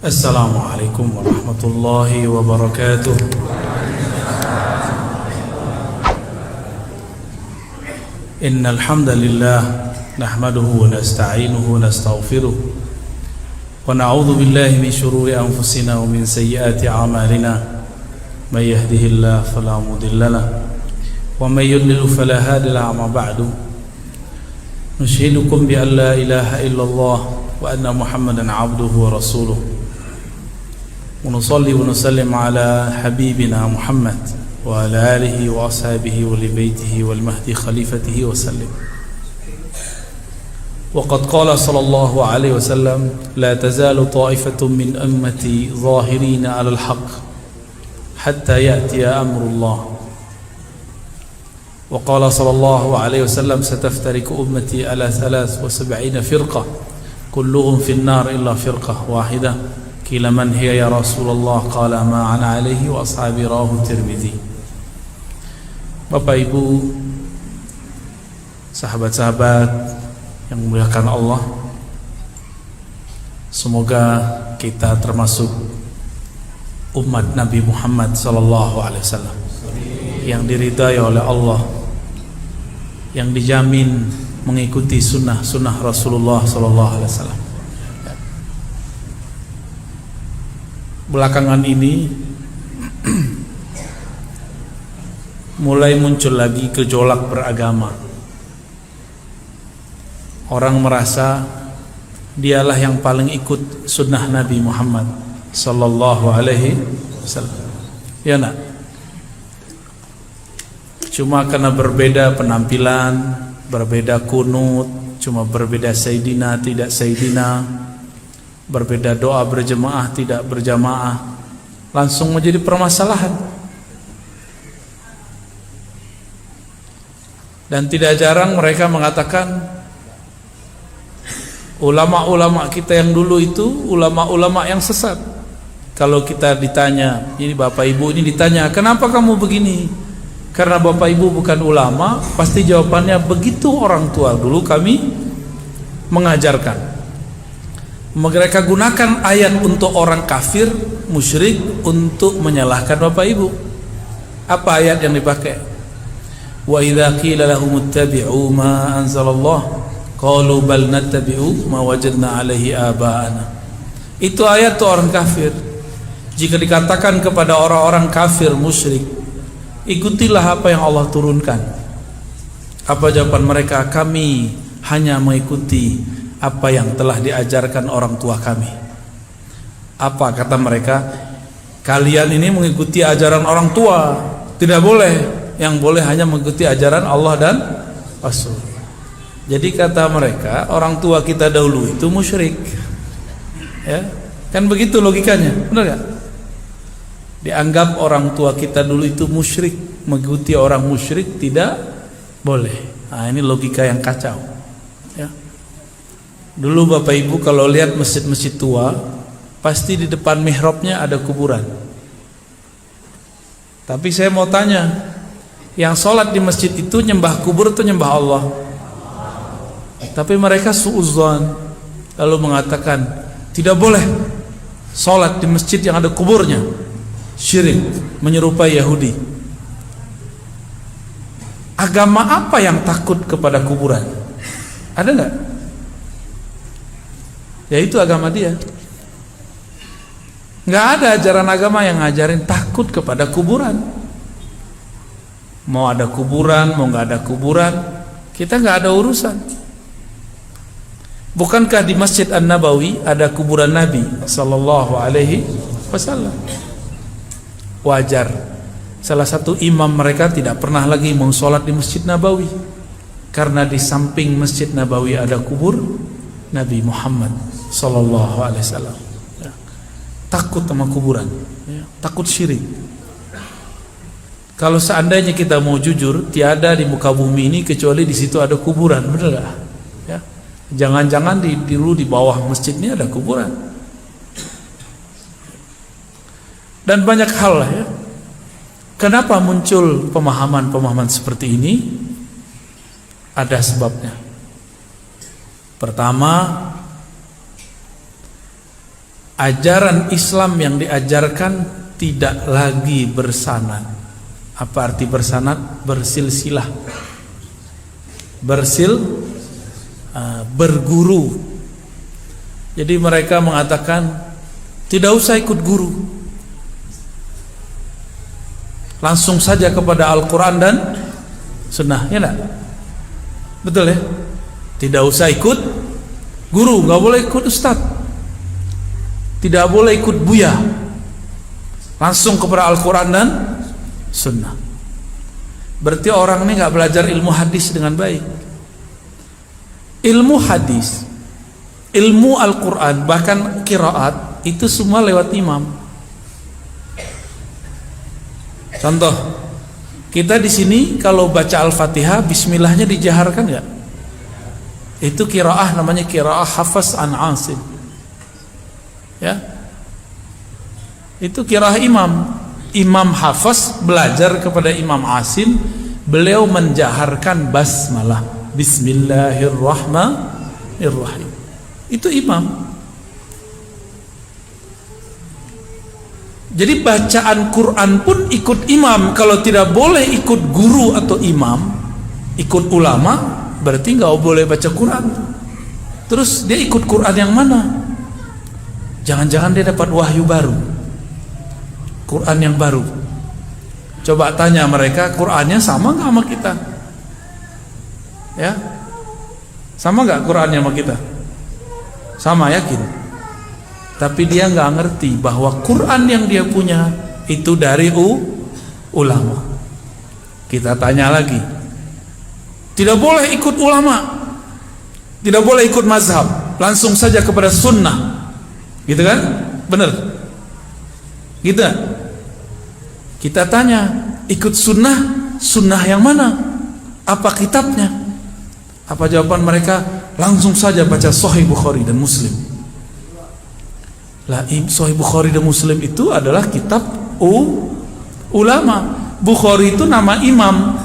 Assalamualaikum warahmatullahi wabarakatuh. Innal hamdalillah nahmaduhu wa nasta'inuhu wa nastaghfiruh wa na'udzu billahi min shururi anfusina wa min sayyiati a'malina. May yahdihillahu fala mudilla lahu wa may yudlil fala hadiya lahu. Amma ba'du. Nushidukum bi an la ilaha illallah wa anna Muhammadan 'abduhu wa rasuluh. Wa nusalli wa nusallim ala habibina Muhammad wa ala alihi wa ashabihi wa li baitihi wal mahdi khalifatihi wa sallim. Wa qad qala sallallahu alaihi wasallam la tazalu ta'ifatun min ummati zahirina 'ala al-haqq hatta ya'tiya amrullah. Wa qala sallallahu alaihi wasallam sataftariqu ummati ala 73 firqah kulluhum fin nar illa firqah wahidah. Qila man hiya ya Rasulullah? Qala ma ana alaihi wa ashabi, rawahu Tirmidzi. Bapak Ibu, sahabat-sahabat yang dimuliakan Allah, semoga kita termasuk umat Nabi Muhammad sallallahu alaihi wasallam yang diridai oleh Allah, yang dijamin mengikuti sunnah Rasulullah sallallahu alaihi wasallam. Belakangan ini mulai muncul lagi gejolak beragama. Orang merasa dialah yang paling ikut sunnah Nabi Muhammad sallallahu alaihi wasallam. Ya nak? Cuma karena berbeda penampilan, berbeda kunut, cuma berbeda sayyidina tidak sayyidina, berbeda doa berjemaah tidak berjamaah, langsung menjadi permasalahan. Dan tidak jarang mereka mengatakan ulama-ulama kita yang dulu itu ulama-ulama yang sesat. Kalau kita ditanya, ini Bapak Ibu ini ditanya, kenapa kamu begini? Karena Bapak Ibu bukan ulama, pasti jawabannya begitu orang tua dulu kami mengajarkan. Mereka gunakan ayat untuk orang kafir, musyrik, untuk menyalahkan Bapak Ibu. Apa ayat yang dipakai? Wa idza qila lahum ittabi'u ma anzalallah qalu bal nattabi'u ma wajadna alaihi aba'ana. Itu ayat tuh orang kafir. Jika dikatakan kepada orang-orang kafir musyrik, ikutilah apa yang Allah turunkan, apa jawaban mereka? Kami hanya mengikuti apa yang telah diajarkan orang tua kami. Apa kata mereka? Kalian ini mengikuti ajaran orang tua, tidak boleh. Yang boleh hanya mengikuti ajaran Allah dan Rasul. Jadi kata mereka, orang tua kita dahulu itu musyrik. Ya, kan begitu logikanya, benar gak? Dianggap orang tua kita dulu itu musyrik, mengikuti orang musyrik tidak boleh. Nah, ini logika yang kacau. Ya. Dulu Bapak Ibu kalau lihat masjid-masjid tua, pasti di depan mihrabnya ada kuburan. Tapi saya mau tanya, yang sholat di masjid itu nyembah kubur atau nyembah Allah? Tapi mereka suudzon, lalu mengatakan tidak boleh sholat di masjid yang ada kuburnya, syirik, menyerupai Yahudi. Agama apa yang takut kepada kuburan? Ada nggak? Ya itu agama dia. Nggak ada ajaran agama yang ngajarin takut kepada kuburan. Mau ada kuburan, mau nggak ada kuburan, kita nggak ada urusan. Bukankah di Masjid An-Nabawi ada kuburan Nabi sallallahu alaihi wasallam? Wajar. Salah satu imam mereka tidak pernah lagi mau sholat di Masjid Nabawi, karena di samping Masjid Nabawi ada kubur Nabi Muhammad sallallahu alaihi wasallam. Ya. Takut sama kuburan, ya. Takut syirik. Kalau seandainya kita mau jujur, tiada di muka bumi ini kecuali di situ ada kuburan, benar gak? Ya. Jangan-jangan dulu di bawah masjid ini ada kuburan. Dan banyak hal lah ya. Kenapa muncul pemahaman-pemahaman seperti ini? Ada sebabnya. Pertama, ajaran Islam yang diajarkan tidak lagi bersanad. Apa arti bersanad? Bersilsilah, berguru. Jadi mereka mengatakan tidak usah ikut guru, langsung saja kepada Al-Quran dan Sunnah, ya enggak? Betul ya? Tidak usah ikut guru, nggak boleh ikut ustadz, tidak boleh ikut buya, langsung kepada Al-Quran dan Sunnah. Berarti orang ini nggak belajar ilmu hadis dengan baik. Ilmu hadis, ilmu Al-Quran, bahkan qiraat, itu semua lewat imam. Contoh, kita di sini kalau baca Al-Fatihah, bismillahnya dijaharkan nggak? Itu qiraah, namanya qiraah Hafs an Asim. Ya, itu qiraah imam. Imam Hafs belajar kepada Imam Asim, beliau menjaharkan basmalah, Bismillahirrahmanirrahim. Itu imam. Jadi bacaan Quran pun ikut imam. Kalau tidak boleh ikut guru atau imam, ikut ulama, berarti nggak boleh baca Quran. Terus dia ikut Quran yang mana? Jangan-jangan dia dapat wahyu baru, Quran yang baru. Coba tanya mereka, Qurannya sama nggak sama kita? Ya, sama nggak Qurannya sama kita? Sama, yakin. Tapi dia nggak ngerti bahwa Quran yang dia punya itu dari ulama. Kita tanya lagi, tidak boleh ikut ulama, tidak boleh ikut mazhab, langsung saja kepada sunnah, gitu kan? Bener? Gitu? Kita tanya, ikut sunnah, sunnah yang mana? Apa kitabnya? Apa jawaban mereka? Langsung saja baca Sahih Bukhari dan Muslim. Lah, Sahih Bukhari dan Muslim itu adalah kitab ulama. Bukhari itu nama imam.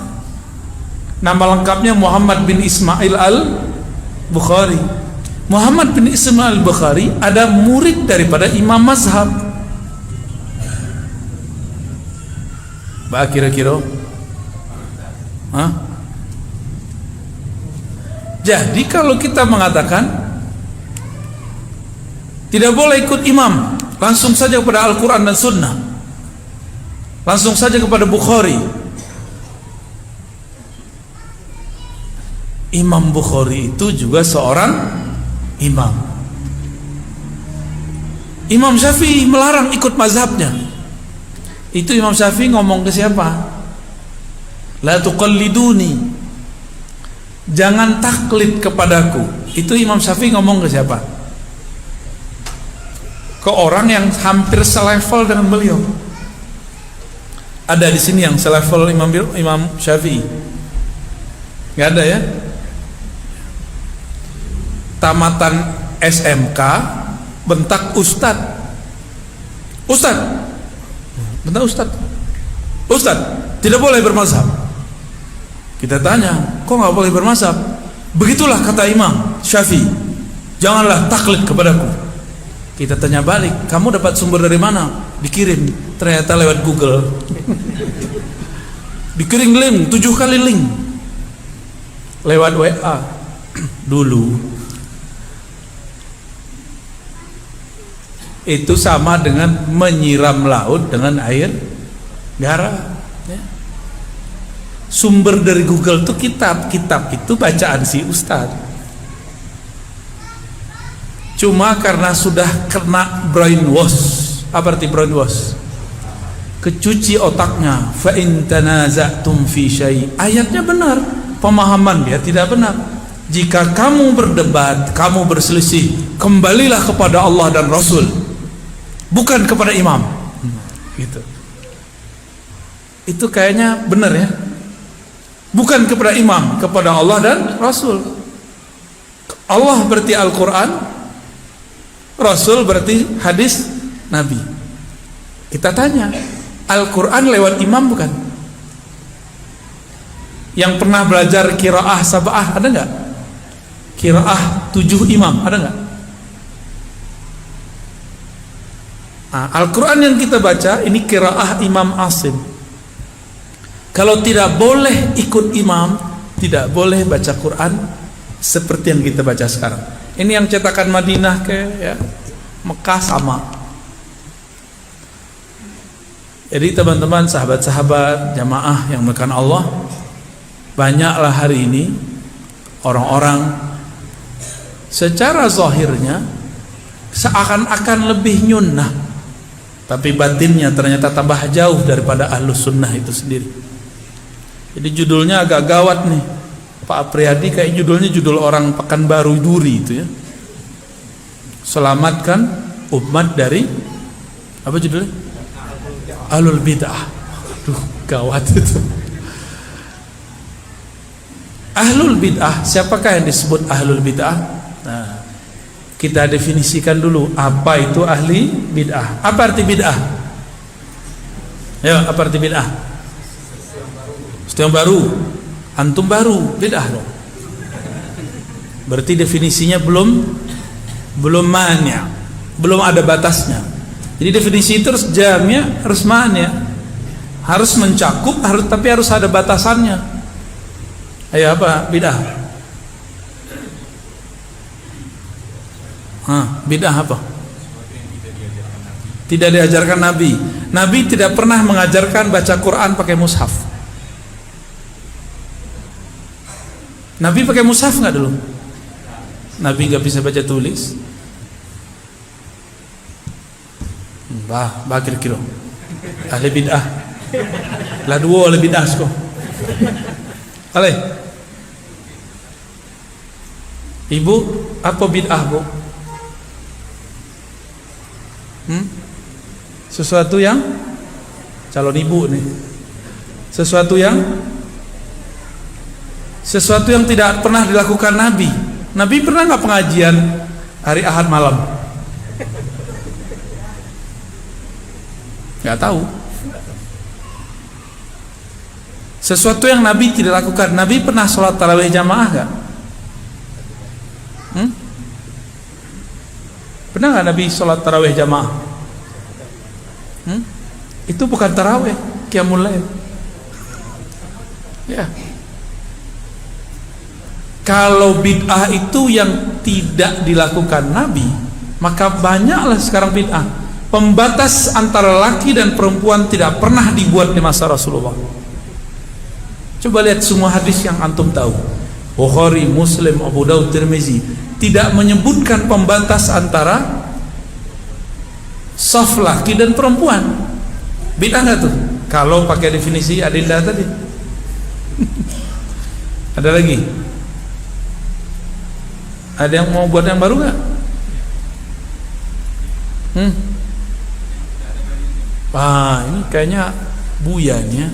Nama lengkapnya Muhammad bin Ismail al-Bukhari. Muhammad bin Ismail al-Bukhari ada murid daripada imam mazhab. Bah, kira-kira? Hah? Jadi kalau kita mengatakan tidak boleh ikut imam, langsung saja kepada Al-Quran dan Sunnah, langsung saja kepada Bukhari. Imam Bukhari itu juga seorang imam. Imam Syafi'i melarang ikut mazhabnya. Itu Imam Syafi'i ngomong ke siapa? La tuqalliduni, jangan taklid kepadaku. Itu Imam Syafi'i ngomong ke siapa? Ke orang yang hampir selevel dengan beliau. Ada di sini yang selevel Imam Syafi'i? Gak ada ya? Tamatan SMK bentak ustad, bentak ustad, tidak boleh bermazhab. Kita tanya, kok nggak boleh bermazhab? Begitulah kata Imam Syafi'i, janganlah taklid kepadaku. Kita tanya balik, kamu dapat sumber dari mana? Dikirim, ternyata lewat Google. Dikirim link 7 kali link lewat WA dulu. Itu sama dengan menyiram laut dengan air garam, ya. Sumber dari Google itu kitab itu bacaan si ustad. Cuma karena sudah kena brainwash. Apa arti brainwash? Kecuci otaknya. Fa in tanaza'tum fi syai'. Ayatnya benar, pemahaman dia tidak benar. Jika kamu berdebat, kamu berselisih, kembalilah kepada Allah dan Rasul, bukan kepada imam. Gitu. Itu kayaknya benar ya. Bukan kepada imam, kepada Allah dan Rasul. Allah berarti Al-Quran, Rasul berarti hadis Nabi. Kita tanya, Al-Quran lewat imam bukan? Yang pernah belajar qiraah sab'ah ada nggak? Qiraah 7 imam ada nggak? Al-Quran yang kita baca ini qiraah Imam Asim. Kalau tidak boleh ikut imam, tidak boleh baca Quran seperti yang kita baca sekarang. Ini yang cetakan Madinah Mekah sama. Jadi teman-teman, sahabat-sahabat, jamaah yang dimuliakan Allah, banyaklah hari ini orang-orang secara zahirnya seakan-akan lebih nyunnah, tapi batinnya ternyata tambah jauh daripada ahlus sunnah itu sendiri. Jadi judulnya agak gawat nih, Pak Apriyadi, kayak judulnya judul orang Pekanbaru Duri itu ya. Selamatkan umat dari apa judulnya? Ahlul bid'ah. Aduh, gawat itu. Ahlul bid'ah, siapakah yang disebut ahlul bid'ah? Nah, kita definisikan dulu apa itu ahli bid'ah. Apa arti bid'ah? Ya, apa arti bid'ah? Sesuatu yang baru. Antum baru, bid'ah dong. Berarti definisinya belum mania, belum ada batasnya. Jadi definisi itu harus jamnya, harus mania, harus mencakup, tapi harus ada batasannya. Ayo, apa bid'ah? Bid'ah apa? Tidak diajarkan Nabi. Nabi tidak pernah mengajarkan baca Quran pakai mushaf. Nabi pakai mushaf nggak dulu? Nabi nggak bisa baca tulis. Bah kira-kira ahli bid'ah lah dua ahli bid'ah sko. Ale ibu, apa bid'ah bu? Sesuatu yang calon ibu nih, sesuatu yang tidak pernah dilakukan Nabi. Nabi pernah nggak pengajian hari Ahad malam? Nggak tahu. Sesuatu yang Nabi tidak lakukan. Nabi pernah sholat tarawih jamaah nggak? Pernah nggak Nabi sholat tarawih jamaah? Itu bukan tarawih, qiyamul lail. Ya. Kalau bid'ah itu yang tidak dilakukan Nabi, maka banyaklah sekarang bid'ah. Pembatas antara laki dan perempuan tidak pernah dibuat di masa Rasulullah. Coba lihat semua hadis yang antum tahu, Bukhari, Muslim, Abu Daud, Tirmizi, tidak menyebutkan pembatas antara saf laki dan perempuan. Bid'ah nggak tuh? Kalau pakai definisi adillah tadi. Ada lagi? Ada yang mau buat yang baru nggak? Ini kayaknya buyanya.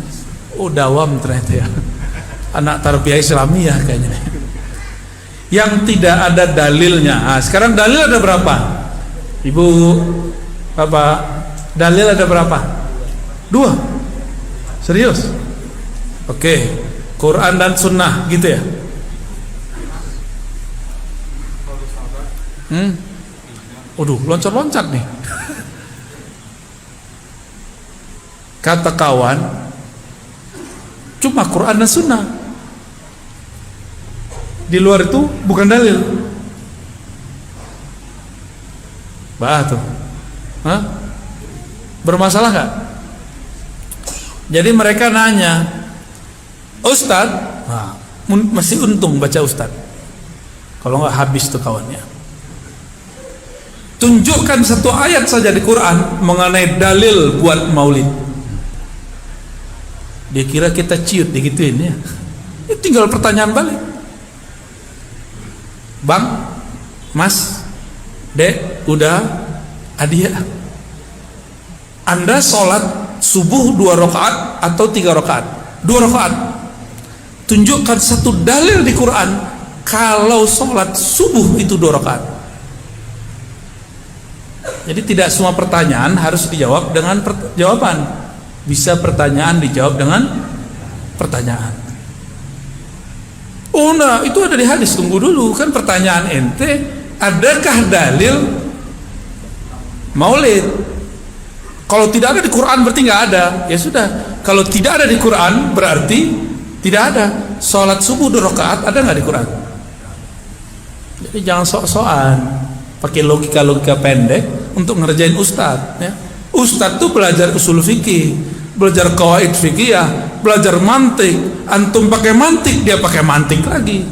Oh, dawam ternyata ya. Anak tarbiyah Islamiyah kayaknya. Yang tidak ada dalilnya. Sekarang dalil ada berapa? Ibu, Bapak, dalil ada berapa? 2. Serius? Oke. Quran dan sunnah gitu ya? Waduh, loncat-loncat nih. Kata kawan, cuma Quran dan sunnah. Di luar itu bukan dalil. Tuh. Bermasalah nggak? Jadi mereka nanya, Ustadz, masih untung baca Ustadz. Kalau nggak habis tuh kawannya. Tunjukkan satu ayat saja di Quran mengenai dalil buat maulid. Dia kira kita ciut digituin ya. Ini tinggal pertanyaan balik. Bang, Mas, Dek, udah, Adia, Anda sholat subuh 2 rakaat atau 3 rakaat? 2 rakaat. Tunjukkan satu dalil di Quran kalau sholat subuh itu 2 rakaat. Jadi tidak semua pertanyaan harus dijawab dengan jawaban. Bisa pertanyaan dijawab dengan pertanyaan. Oh nah, itu ada di hadis. Tunggu dulu, kan pertanyaan ente, adakah dalil maulid? Kalau tidak ada di Quran berarti nggak ada. Ya sudah. Kalau tidak ada di Quran berarti tidak ada. Sholat subuh 2 rakaat ada nggak di Quran? Jadi jangan sok-sokan pakai logika-logika pendek untuk ngerjain ustadz. Ya. Ustadz tuh belajar usul fikih, belajar qawaid fikih, belajar mantik. Antum pakai mantik, dia pakai mantik lagi.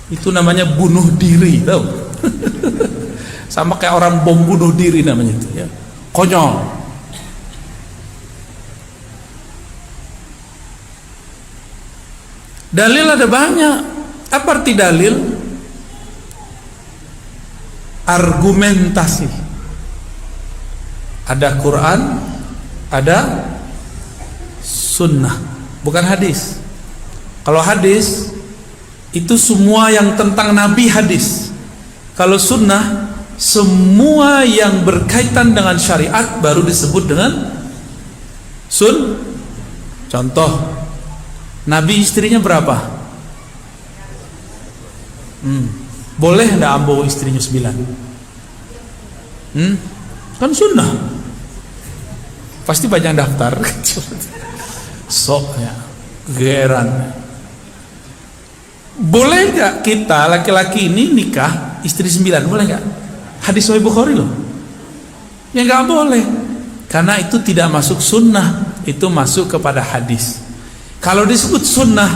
Itu namanya bunuh diri, tahu? Sama kayak orang bom bunuh diri namanya itu, ya. Konyol. Dalil ada banyak. Apa arti dalil? Argumentasi. Ada Quran, ada sunnah, bukan hadis. Kalau hadis itu semua yang tentang Nabi hadis. Kalau sunnah semua yang berkaitan dengan syariat baru disebut dengan Contoh, Nabi istrinya berapa? Boleh enggak ambo istrinya 9? Kan sunnah. Pasti banyak daftar. Sok ya, geran. Boleh enggak kita laki-laki ini nikah istri 9? Boleh enggak? Hadis Sahih Bukhari loh. Ya enggak boleh. Karena itu tidak masuk sunnah, itu masuk kepada hadis. Kalau disebut sunnah,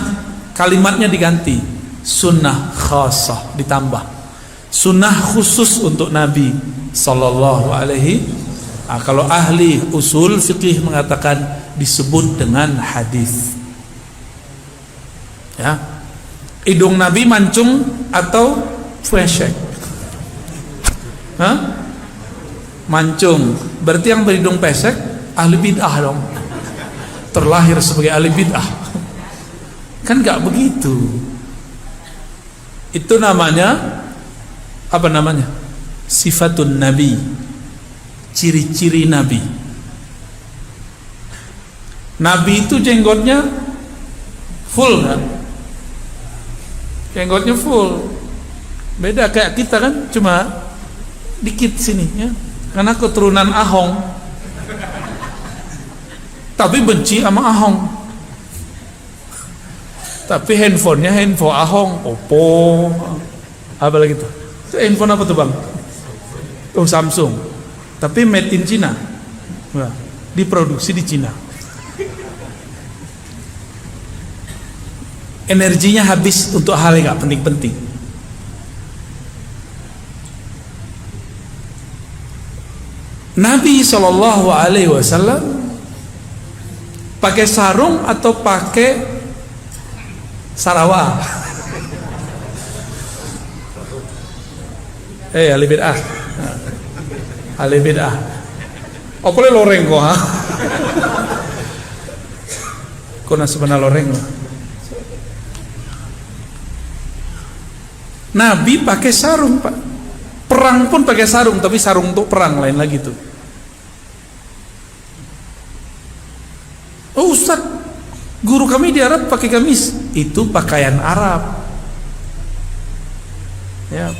kalimatnya diganti, sunnah khasah, ditambah sunnah khusus untuk Nabi sallallahu alaihi. Kalau ahli usul fikih mengatakan disebut dengan hadis. Ya, hidung Nabi mancung atau pesek? Mancung, berarti yang berhidung pesek ahli bid'ah dong, terlahir sebagai ahli bid'ah. Kan gak begitu. Itu namanya apa namanya? Sifatun Nabi, ciri-ciri Nabi. Nabi itu jenggotnya full kan? Jenggotnya full. Beda kayak kita kan, cuma dikit sini ya. Karena keturunan Ahong, tapi benci sama Ahong. Tapi handphonenya handphone Ahong, Oppo, apa lagi tuh? Itu handphone apa tuh bang? Oh Samsung. Tapi made in China, nah, diproduksi di China. Energinya habis untuk hal yang gak penting-penting. Nabi SAW pakai sarung atau pakai sarawak? Ahli bid'ah. Ahli bid'ah. Apa le loreng kok ha? Kok na sebenarnya loreng. Nabi pakai sarung, Pak. Perang pun pakai sarung, tapi sarung untuk perang lain lagi tuh. Oh Ustaz, guru kami di Arab pakai gamis, itu pakaian Arab. Ya.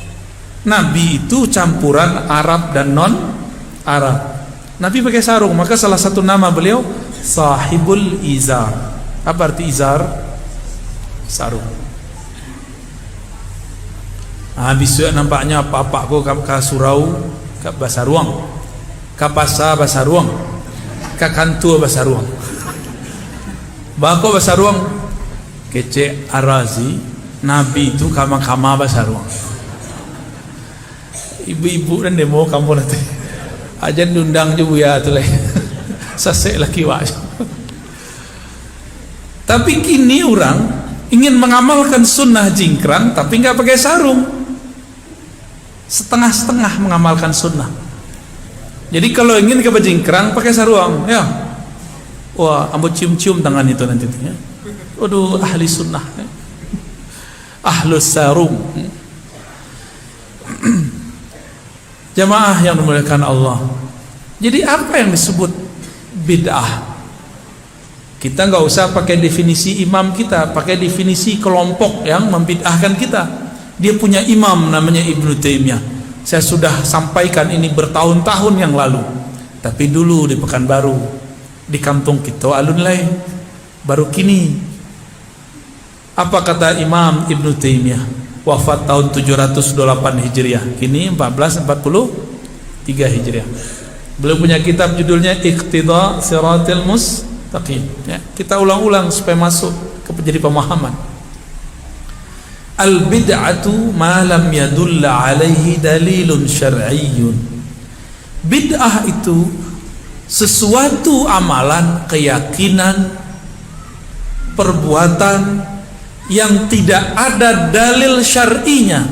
Nabi itu campuran Arab dan non Arab. Nabi pakai sarung, maka salah satu nama beliau Sahibul Izar. Apa arti izar? Sarung. Habis itu nampaknya apa-apa ko ka surau, ka basaruang, ka pasa basaruang, ka kantu basaruang. Bako basaruang kece arazi, Nabi itu kama-kama basaruang. Ibu-ibu dan demo kamu nanti. Ajan diundang juga ya tuh leh. Sasek laki waj. Tapi kini orang ingin mengamalkan sunnah jingkrang tapi nggak pakai sarung. Setengah-setengah mengamalkan sunnah. Jadi kalau ingin ke bajingkrang pakai sarung, ya. Wah, ambo cium-cium tangan itu nanti ya. Waduh, ahli sunnah. Ya. Ahlus sarung. Jamaah yang dimuliakan Allah. Jadi apa yang disebut bid'ah? Kita nggak usah pakai definisi imam kita, pakai definisi kelompok yang membid'ahkan kita. Dia punya imam namanya Ibnu Taimiyah. Saya sudah sampaikan ini bertahun-tahun yang lalu. Tapi dulu di Pekanbaru, di kampung kita alun lain, baru kini. Apa kata Imam Ibn Taimiyah? Wafat tahun 708 Hijriah. Kini 1443 Hijriah. Beliau punya kitab judulnya Iqtida Siratil Mustaqim. Ya, kita ulang-ulang supaya masuk jadi pemahaman. Al bid'atu ma lam yadulla alaihi dalilun syar'iyyun. Bid'ah itu sesuatu amalan, keyakinan, perbuatan yang tidak ada dalil syar'inya.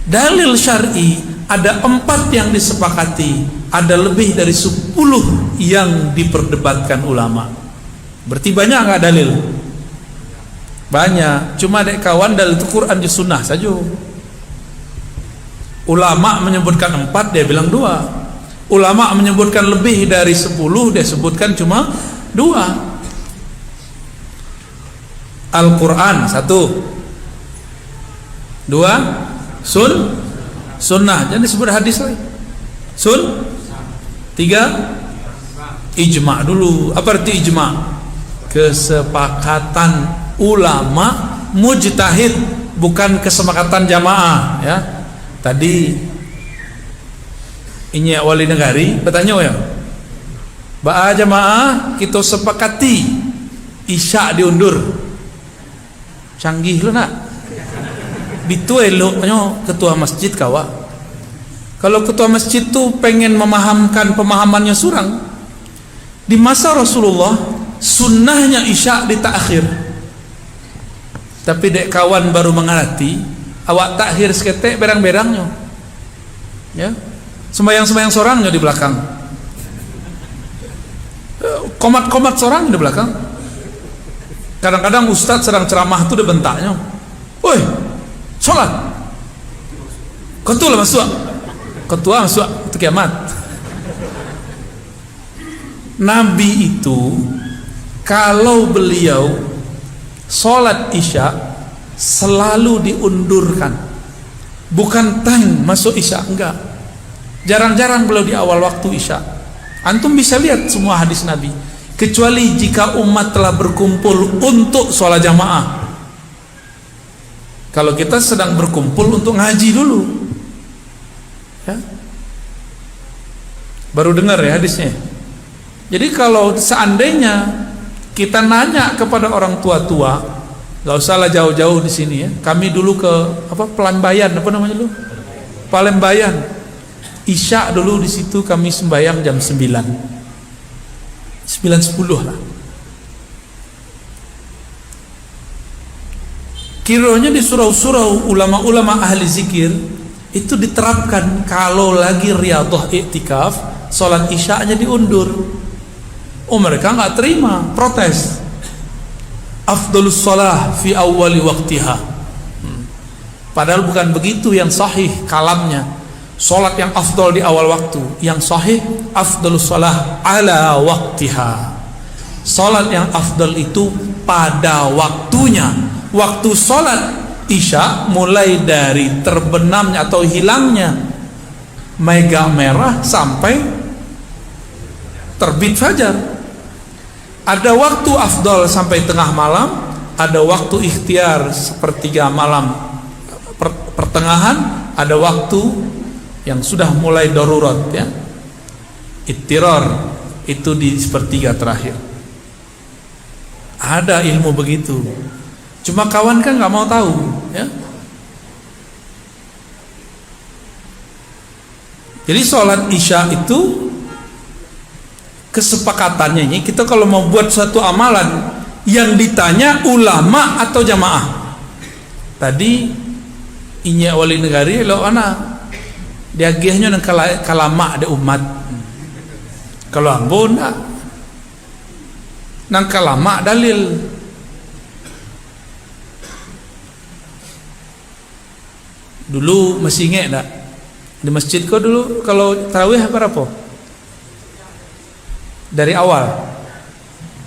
Dalil syar'i ada 4 yang disepakati, ada lebih dari 10 yang diperdebatkan ulama. Berarti banyak nggak dalil? Banyak. Cuma dek kawan, dalil itu Quran dan Sunnah saja. Ulama menyebutkan 4, dia bilang 2. Ulama menyebutkan lebih dari 10, dia sebutkan cuma 2. Al-Quran 1, 2 Sunnah, jangan disebut hadis lagi. 3 ijma' dulu. Apa arti ijma'? Kesepakatan ulama mujtahid, bukan kesepakatan jamaah. Ya, tadi ini wali negari bertanya ya, ba'a jamaah kita sepakati isya diundur. Canggih lo nak. Bitu eloknya ketua masjid kawa. Kalau ketua masjid tuh pengen memahamkan pemahamannya surang. Di masa Rasulullah sunnahnya isya ditakhir. Tapi dek kawan baru mengerti, awak takhir seketek berang-berangnya. Ya. Sembayang-sembayang sorangnya di belakang. Komat-komat sorang di belakang. Kadang-kadang ustadz sedang ceramah tuh dibentaknya. Woi, sholat. Ketua masuk. Ketua masuk itu kiamat. Nabi itu kalau beliau sholat isya selalu diundurkan. Bukan time masuk isya, enggak. Jarang-jarang beliau di awal waktu isya. Antum bisa lihat semua hadis Nabi. Kecuali jika umat telah berkumpul untuk sholat jamaah. Kalau kita sedang berkumpul untuk ngaji dulu, ya, baru dengar ya hadisnya. Jadi kalau seandainya kita nanya kepada orang tua-tua, gak usahlah jauh-jauh di sini ya. Kami dulu ke Pelambayan, apa namanya dulu? Palembayan. Isya dulu di situ kami sembahyang jam 9. 9.10 lah. Kiranya di surau-surau ulama-ulama ahli zikir itu diterapkan kalau lagi riyadhah iktikaf, sholat isya'nya diundur. Oh, mereka nggak terima, protes. Afdalus shalah fi awwali waqtiha. Padahal bukan begitu yang sahih kalamnya. Salat yang afdal di awal waktu, yang sahih afdalus shalah ala waqtiha. Salat yang afdal itu pada waktunya. Waktu salat isya mulai dari terbenamnya atau hilangnya mega merah sampai terbit fajar. Ada waktu afdal sampai tengah malam, ada waktu ikhtiar sepertiga malam pertengahan, ada waktu yang sudah mulai darurat ya, ittirar, itu di sepertiga terakhir. Ada ilmu begitu, cuma kawan kan nggak mau tahu ya. Jadi sholat isya itu kesepakatannya ini, kita kalau mau buat suatu amalan yang ditanya ulama atau jamaah. Tadi inya wali negari lo anak dia gihnya nang kalama ada umat. Kalau ambo ndak nang kalama dalil. Dulu masih ingat ndak di masjid kau dulu kalau tarawih berapa? Dari awal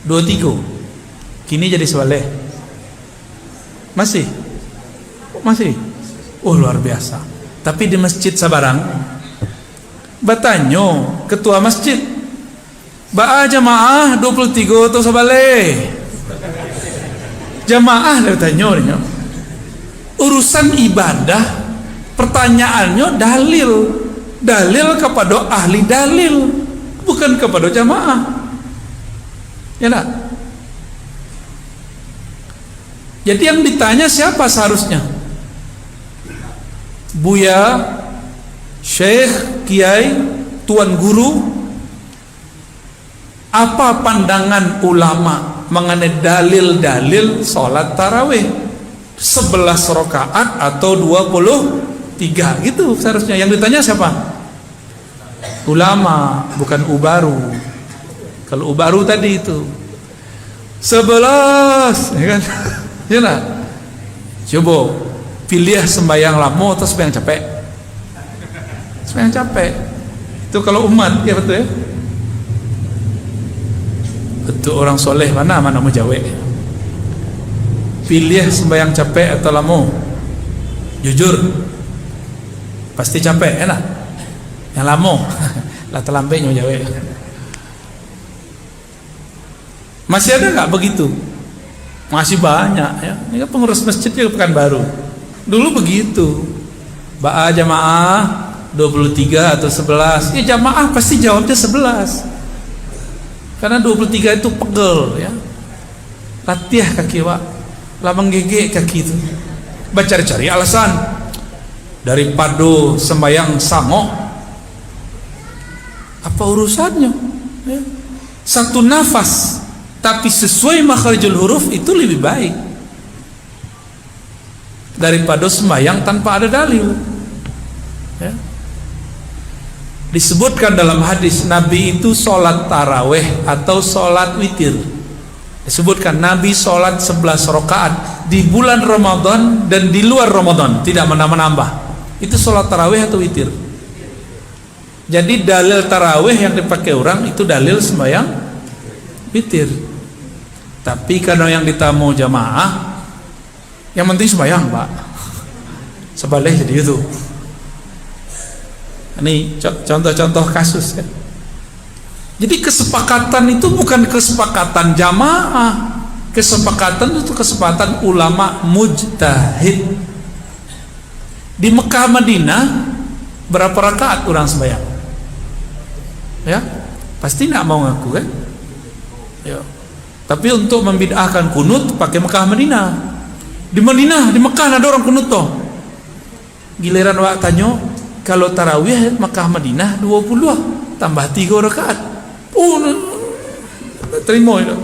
23. Kini jadi sebalik. Masih. Oh, luar biasa. tapi di masjid sabarang batanyo ketua masjid ba'a jamaah 23 atau sabale jamaah dari tanyo urusan ibadah pertanyaannya dalil kepada ahli dalil bukan kepada jamaah ya nak. Jadi yang ditanya siapa seharusnya? Buya, syekh, kiai, tuan guru. Apa pandangan ulama mengenai dalil-dalil sholat tarawih 11 rakaat atau 23 gitu seharusnya. Yang ditanya siapa? Ulama, bukan ubaru. Kalau ubaru tadi itu 11 ya kan? Ya nah, coba pilih sembahyang lama atau sembahyang capek. Sembahyang capek itu kalau umat ya betul ya. Betul orang soleh mana mau jawab. Pilih sembahyang capek atau lama. Jujur pasti capek enak. Yang lama lah terlambat mau jawab. Masih ada nggak begitu? Masih banyak ya. Ini kan pengurus masjid juga Pekanbaru. Dulu begitu. Ba'a jamaah 23 atau 11. Ya jamaah pasti jawabnya 11. Karena 23 itu pegel ya. Latih kaki wak. Lamang gege kaki itu. Cari-cari alasan. Daripada sembahyang sangok. Apa urusannya? Ya. Satu nafas tapi sesuai makharijul huruf itu lebih baik daripada sembahyang tanpa ada dalil ya. Disebutkan dalam hadis Nabi itu sholat taraweh atau sholat witir. Disebutkan Nabi sholat 11 rakaat di bulan Ramadan dan di luar Ramadan, tidak menambah-nambah. Itu sholat taraweh atau witir. Jadi dalil taraweh yang dipakai orang itu dalil sembahyang witir. Tapi kalau yang ditamu jamaah, yang penting sembahyang pak. Sebalik jadi itu. Ini contoh-contoh kasus kan. Jadi kesepakatan itu bukan kesepakatan jamaah. Kesepakatan itu kesepakatan ulama mujtahid. Di Mekah Madinah berapa rakaat orang sembahyang? Ya, pasti nak mau ngaku kan? Ya. Tapi untuk membid'ahkan kunut pakai Mekah Madinah. Di Madinah, di Mekah ada orang kunut toh. Giliran wak tanya, kalau tarawih Mekah Madinah 20 tambah 3 rakaat. Oh, terima itu.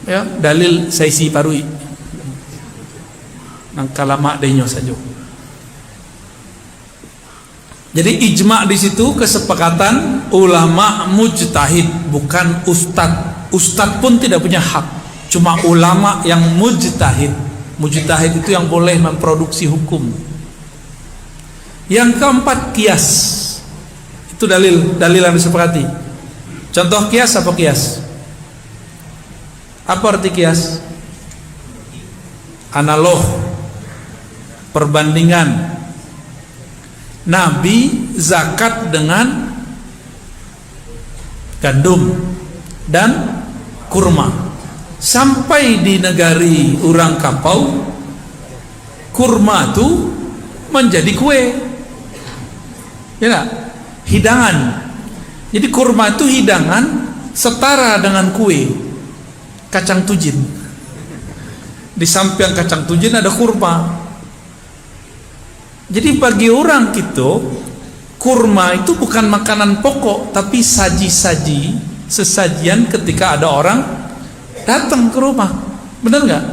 Ya, dalil saisi parui. Nang kalama denyo saja. Jadi ijma' di situ kesepakatan ulama mujtahid, bukan ustad. Ustadz pun tidak punya hak, cuma ulama yang mujtahid. Mujtahid itu yang boleh memproduksi hukum. Yang keempat kias. Itu dalil yang disepakati. Contoh kias apa kias? Apa arti kias? Analog, perbandingan. Nabi zakat dengan gandum dan kurma. Sampai di negari orang Kapau, kurma itu menjadi kue ya gak? Hidangan. Jadi kurma itu hidangan setara dengan kue kacang tujin. Di samping kacang tujin ada kurma. Jadi bagi orang kita, kurma itu bukan makanan pokok, tapi saji-saji, sesajian ketika ada orang datang ke rumah. Benar nggak?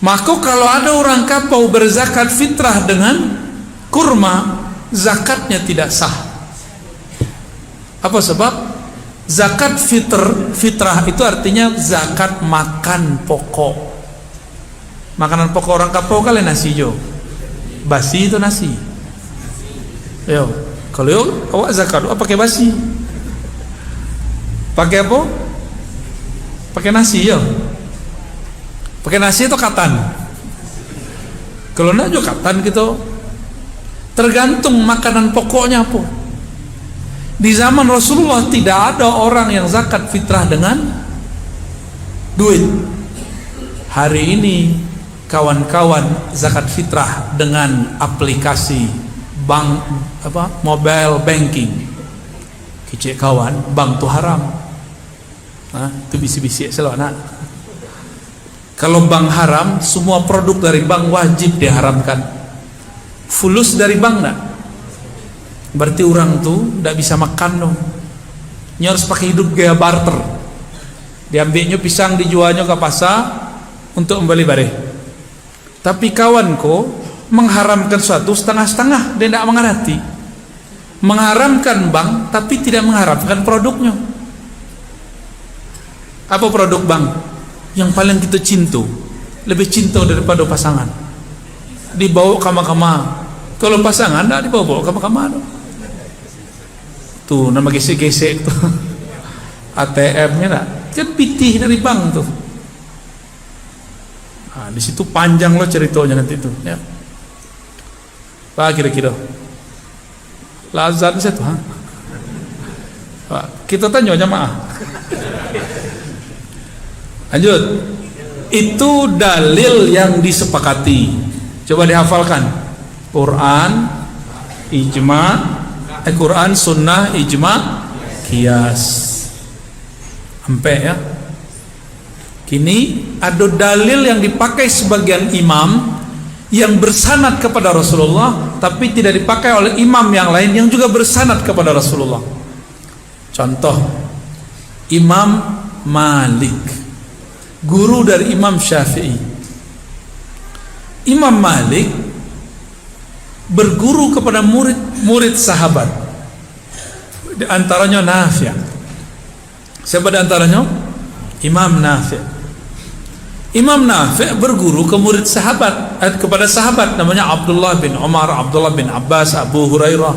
Maka kalau ada orang Kapau berzakat fitrah dengan kurma, zakatnya tidak sah. Apa sebab? Zakat fitrah itu artinya zakat makan pokok. Makanan pokok orang Kapau kalian nasi jo, basi itu nasi. Yo, kalau yo awak zakat, awak pakai basi. Pakai apa? Pakai nasi yo. Pakai nasi itu katan. Kalau nak juga katan gitu, tergantung makanan pokoknya apa. Di zaman Rasulullah tidak ada orang yang zakat fitrah dengan duit. Hari ini kawan-kawan zakat fitrah dengan aplikasi bank mobile banking. Kicik kawan, bank tu haram. Itu bisi-bisi selalu nak. Kalau bank haram, semua produk dari bank wajib diharamkan. Fulus dari bank nak. Berarti orang tu tidak bisa makan dong. Dia harus pakai hidup gaya barter. Diambilnya pisang, dijualnya ke pasar untuk membeli bareh. Tapi kawanku mengharamkan suatu setengah-setengah, dia tidak mengerti. Mengharamkan bank tapi tidak mengharamkan produknya. Apa produk bank? Yang paling kita cinta, lebih cinta daripada pasangan. Dibawa kama-kama. Kalau pasangan tidak dibawa kama-kama. Tuh nama gesek-gesek tuh. ATM-nya nak. Kan pitih dari bank tuh. Di situ panjang loh ceritanya nanti tuh. Ya. Pak kira-kira. Lazat saya tuh. Pak, kita tanya jamaah. Lanjut. Itu dalil yang disepakati. Coba dihafalkan. Quran, ijma, Quran, sunnah, ijma, qiyas. Sampai ya. Kini ada dalil yang dipakai sebagian imam yang bersanad kepada Rasulullah, tapi tidak dipakai oleh imam yang lain yang juga bersanad kepada Rasulullah. Contoh, Imam Malik, guru dari Imam Syafi'i. Imam Malik berguru kepada murid sahabat. Di antaranya Nafi'. Siapa di antaranya? Imam Nafi'. Imam Nafi' berguru ke murid sahabat, kepada sahabat namanya Abdullah bin Umar, Abdullah bin Abbas, Abu Hurairah.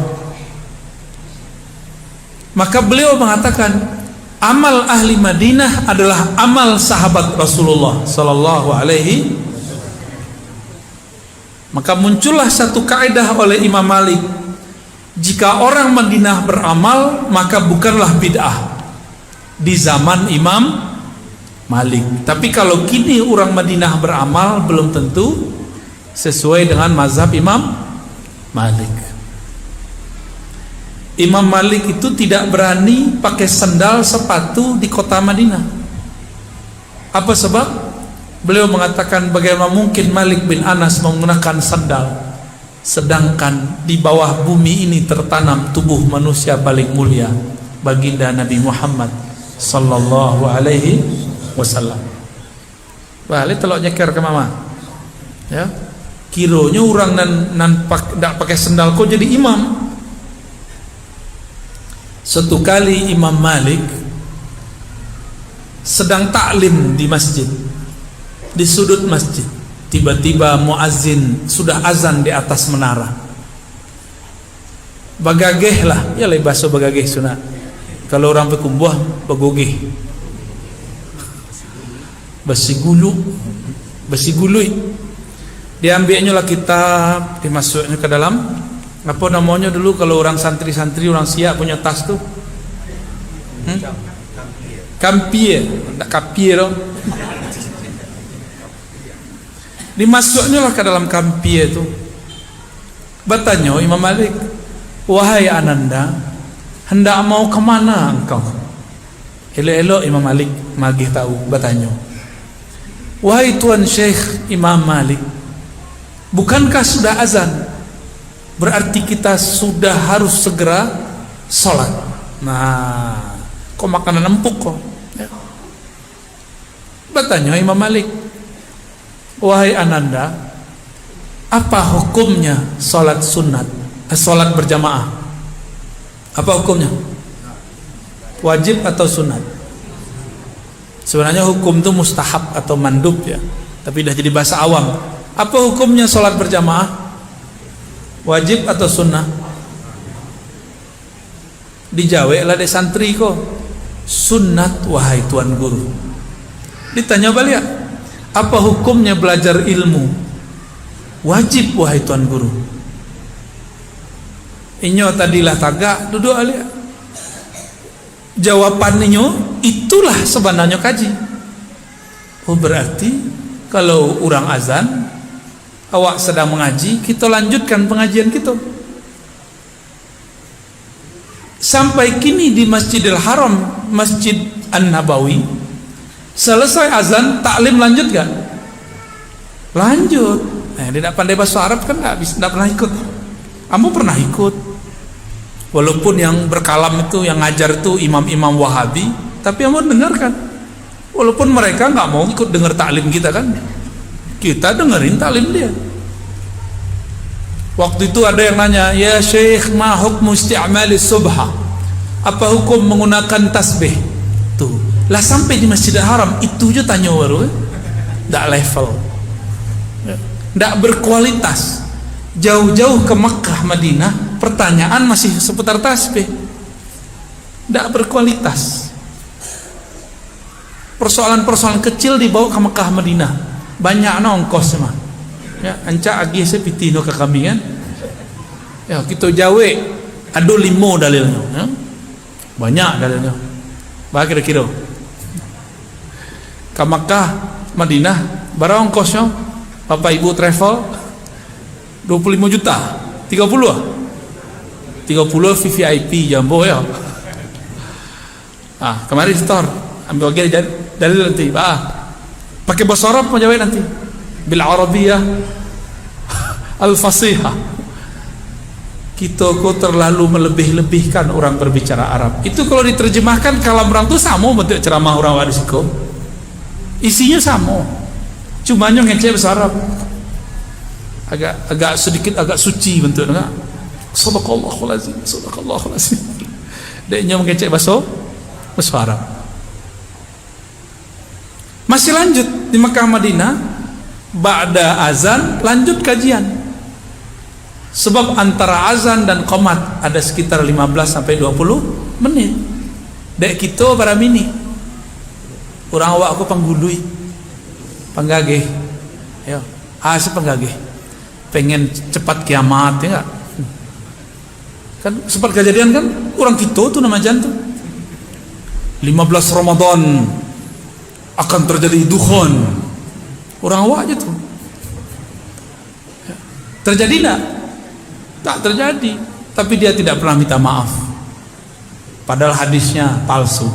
Maka beliau mengatakan, amal ahli Madinah adalah amal sahabat Rasulullah sallallahu alaihi. Maka muncullah satu kaidah oleh Imam Malik, jika orang Madinah beramal maka bukanlah bid'ah di zaman Imam Malik. Tapi kalau kini orang Madinah beramal belum tentu sesuai dengan mazhab Imam Malik. Imam Malik itu tidak berani pakai sandal sepatu di kota Madinah. Apa sebab? Beliau mengatakan, bagaimana mungkin Malik bin Anas menggunakan sandal sedangkan di bawah bumi ini tertanam tubuh manusia paling mulia, baginda Nabi Muhammad sallallahu alaihi wasallam. Balik telok nyeker ke mama. Ya. Kironya orang nan dak pakai sandal kok jadi imam. Satu kali Imam Malik sedang taklim di masjid, di sudut masjid, tiba-tiba muazzin sudah azan di atas menara. Bagageh lah, ya bahasa bagageh sunat. Kalau orang berkumbuh bagogeh. Besi gului. Diambilnya lah kitab, dimasuknya ke dalam apa namanya dulu kalau orang santri-santri orang siap punya tas tuh. Kampie, tak kapie loh. Dimasuknya lah ke dalam kampie itu. Bertanya Imam Malik, wahai Ananda, hendak mau kemana engkau? Elok-elok Imam Malik magih tahu. Bertanya, wahai Tuan Syekh Imam Malik, bukankah sudah azan? Berarti kita sudah harus segera sholat. Nah, kok makanan empuk kok? Ya. Bertanya Imam Malik, wahai Ananda, apa hukumnya sholat sunat, sholat berjamaah? Apa hukumnya? Wajib atau sunat? Sebenarnya hukum itu mustahab atau mandub ya, tapi dah jadi bahasa awam. Apa hukumnya sholat berjamaah? Wajib atau sunnah? Dijawab lah de santri kok, sunnat wahai tuan guru. Ditanya balik, apa hukumnya belajar ilmu Wajib wahai tuan guru. Inyo tadilah tagak duduk alia. Jawaban inyo itulah sebenarnya kaji. Oh berarti kalau orang azan, awak sedang mengaji, kita lanjutkan pengajian kita. Sampai kini di Masjidil Haram, Masjid An-Nabawi, selesai azan, taklim lanjut gak? Lanjut. Dia tidak pandai bahasa Arab kan tidak pernah ikut. Kamu pernah ikut? Walaupun yang berkalam itu, yang ngajar itu imam-imam Wahabi, tapi kamu dengarkan. Walaupun mereka nggak mau ikut dengar taklim kita kan, kita dengerin taklim dia. Waktu itu ada yang nanya, ya Syekh, ma hukmu isti'mali subha? Apa hukum menggunakan tasbih? Tuh, lah sampai di Masjidil Haram itu aja tanya baru, nggak level. Tidak berkualitas. Jauh-jauh ke Mekah, Madinah, pertanyaan masih seputar tasbih. Tidak berkualitas. Persoalan-persoalan kecil dibawa ke Mekah, Madinah. Banyak ongkos mah. Ya, anca agi sepitino ke kami kan. Ya, kita jawe ada 5 dalilnya. Ya. Banyak dalilnya. Bah kira-kira. Ke Mekah, Madinah, berapa ongkosnya? Bapak Ibu travel 25 juta 30 ah? 30 VVIP jumbo ya. Kemarin store ambil lagi dalil nanti pakai bahasa Arab mau jawab nanti bil Arabiyah al-fasihah. Kita kok terlalu melebih-lebihkan orang berbicara Arab. Itu kalau diterjemahkan kalam orang itu sama bentuk ceramah orang warisiko, isinya sama, cuma ngecek bahasa Arab agak sedikit agak suci bentuknya. Sadaqallahul azim, sadaqallahul azim. Dia ngecek bahasa Arab. Masih lanjut di Mekah Madinah, ba'da azan lanjut kajian. Sebab antara azan dan qomat ada sekitar 15 sampai 20 menit. Dek kita para mini. Orang awak aku panggului. Panggagih. Ya, penggagih. Pengen cepat kiamat ya enggak? Kan sempat kejadian kan orang kita tuh nama jantung. 15 Ramadan akan terjadi dukhon. Orang awak aja tuh. Terjadi enggak? Tak terjadi. Tapi dia tidak pernah minta maaf. Padahal hadisnya palsu.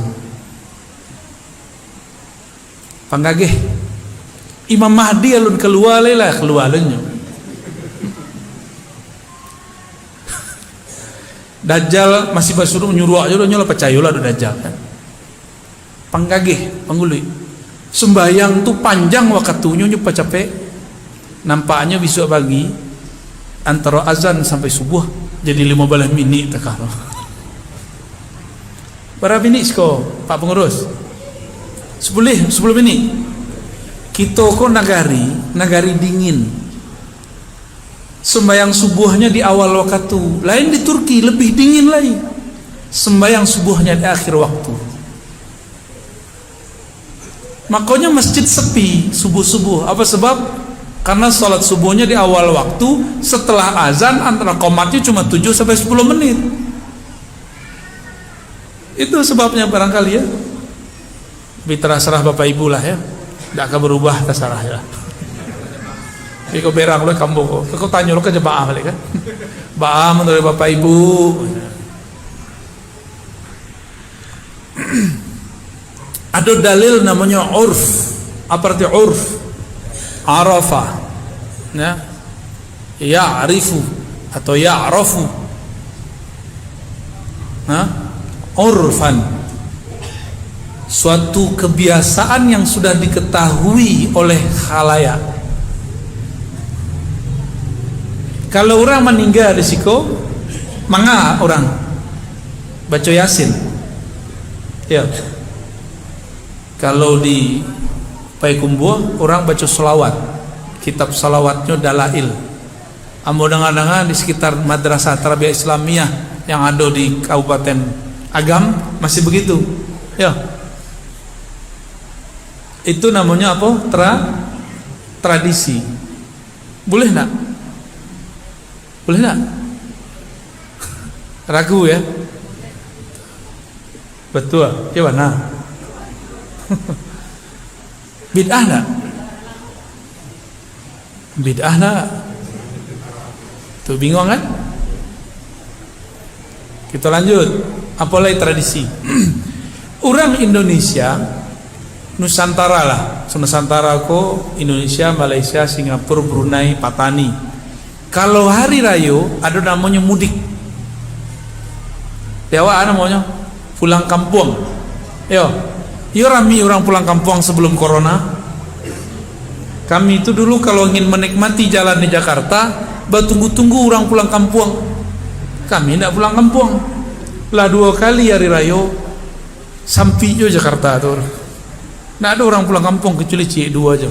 Panggagih. Imam Mahdi alun keluar alunnya. Dajjal masih basuruh nyuruh aja udah percayalah ada Dajjal kan. Panggagih, panggului. Sembayang tuh panjang waktunya nyoba capek. Nampaknya besok pagi antara azan sampai subuh jadi 15 menit tekah. Berapa menit sko Pak pengurus? 10 menit. Kita kok nagari dingin. Sembayang subuhnya di awal waktu, lain di Turki lebih dingin lagi. Sembayang subuhnya di akhir waktu. Makanya masjid sepi subuh-subuh. Apa sebab? Karena sholat subuhnya di awal waktu, setelah azan antara qomatnya cuma 7 sampai 10 menit. Itu sebabnya barangkali ya. Tapi terserah Bapak Ibu lah ya. Tidak akan berubah terserah ya. Tapi kau berang lo kamu kau tanya lo ke jemaah balik kan. Baam menurut Bapak Ibu. Ada dalil namanya urf. Apa arti urf? Arafah. Ya. Ya'rifu atau ya'rafu. Urfan. Suatu kebiasaan yang sudah diketahui oleh khalayak. Kalau orang meninggal di siko, manga orang baca Yasin. Ya. Kalau di Payakumbuh orang baca selawat. Kitab selawatnya Dalail. Amo dengar-dengar di sekitar Madrasah Tarbiyah Islamiyah yang ada di Kabupaten Agam masih begitu. Ya. Itu namanya apa? Tradisi. Boleh nak? Boleh nak? Ragu ya? Betul. Gimana? Bid'ah nak? Bid'ah nak? Tuh bingung kan? Kita lanjut. Apalagi tradisi. Orang Indonesia, Nusantara lah, Nusantara ko Indonesia, Malaysia, Singapura, Brunei, Patani. Kalau hari raya ada namanya mudik. Dewa namanya pulang kampung. Yo rami orang pulang kampung sebelum corona. Kami itu dulu kalau ingin menikmati jalan di Jakarta, bertunggu-tunggu orang pulang kampung. Kami tidak pulang kampung. Lah 2 kali hari raya sampai jo Jakarta tuh. Tidak ada orang pulang kampung kecuali cik 2 aja.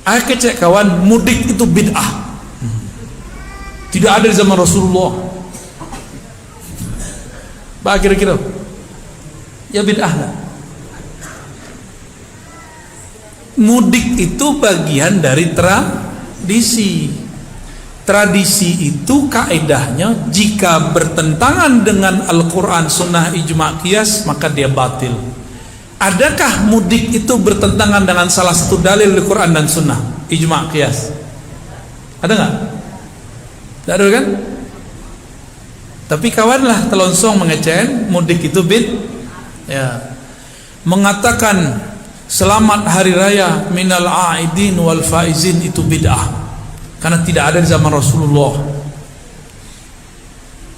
Aku cek kawan, mudik itu bid'ah. Tidak ada di zaman Rasulullah. Bah kira-kira ya bid'ah lah. Mudik itu bagian dari tradisi. Tradisi itu kaedahnya jika bertentangan dengan Al-Quran, Sunnah, Ijma' Qiyas, maka dia batil. Adakah mudik itu bertentangan dengan salah satu dalil Al-Quran dan Sunnah, Ijma' Qiyas? Ada nggak? Tidak ada kan? Tapi kawanlah telonsong mengecen mudik itu ya. Mengatakan selamat hari raya minal aidin wal faizin itu bid'ah. Karena tidak ada di zaman Rasulullah.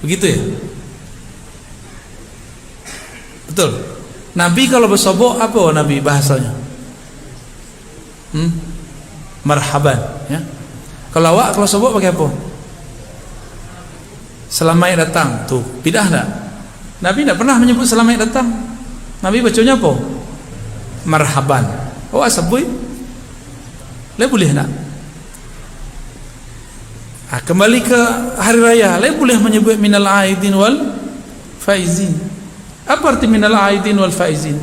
Begitu ya? Betul. Nabi kalau bersobok apa Nabi bahasanya? Marhaban ya. Kalau awak kalau sobok pakai apa? Selamat datang. Tuh, bid'ah enggak? Nabi tidak pernah menyebut selamat datang. Nabi bacanya apa? Marhaban. Oh, sebut. Boleh enggak? Kembali ke hari raya, boleh menyebut minal aidin wal faizin. Apa arti minal aidin wal faizin?